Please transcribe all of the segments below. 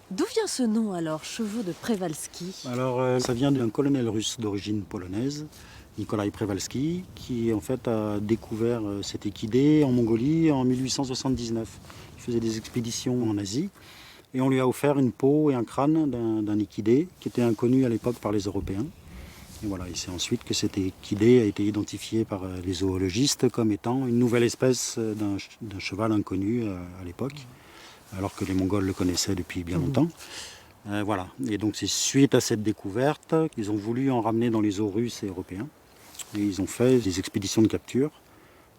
D'où vient ce nom alors, chevaux de Przewalski? Alors, ça vient d'un colonel russe d'origine polonaise, Nikolai Przewalski, qui en fait a découvert cet équidé en Mongolie en 1879. Il faisait des expéditions en Asie et on lui a offert une peau et un crâne d'un équidé qui était inconnu à l'époque par les Européens. Et voilà, et c'est ensuite que cet équidé a été identifié par les zoologistes comme étant une nouvelle espèce d'un cheval inconnu à l'époque, alors que les Mongols le connaissaient depuis bien longtemps. Voilà, et donc c'est suite à cette découverte qu'ils ont voulu en ramener dans les eaux russes et européens. Et ils ont fait des expéditions de capture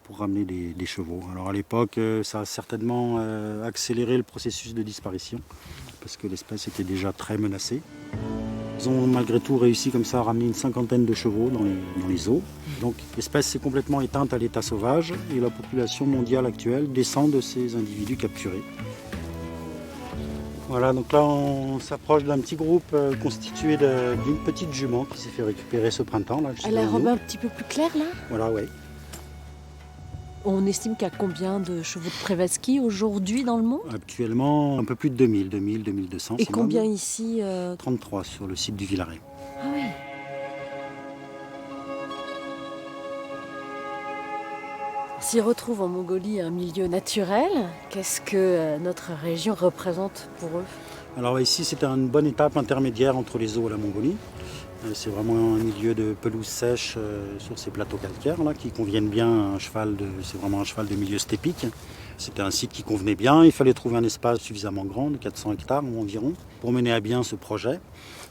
pour ramener des chevaux. Alors à l'époque, ça a certainement accéléré le processus de disparition, parce que l'espèce était déjà très menacée. Ils ont malgré tout réussi comme ça à ramener une cinquantaine de chevaux dans les eaux. Donc l'espèce s'est complètement éteinte à l'état sauvage et la population mondiale actuelle descend de ces individus capturés. Voilà, donc là on s'approche d'un petit groupe constitué d'une petite jument qui s'est fait récupérer ce printemps. Là, Elle a la robe un petit peu plus claire là? Voilà, ouais. On estime qu'il y a combien de chevaux de Przewalski aujourd'hui dans le monde? Actuellement, un peu plus de 2200. Et combien ici 33 sur le site du Villaret. Ah oui. S'y retrouve en Mongolie un milieu naturel. Qu'est-ce que notre région représente pour eux? Alors ici, c'était une bonne étape intermédiaire entre les eaux et la Mongolie. C'est vraiment un milieu de pelouse sèche sur ces plateaux calcaires là, qui conviennent bien à un cheval c'est vraiment un cheval de milieu stépique. C'était un site qui convenait bien. Il fallait trouver un espace suffisamment grand, de 400 hectares environ, pour mener à bien ce projet.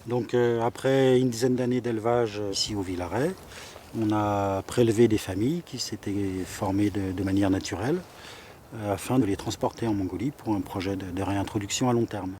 Donc après une dizaine d'années d'élevage ici au Villaret, on a prélevé des familles qui s'étaient formées de manière naturelle afin de les transporter en Mongolie pour un projet de réintroduction à long terme.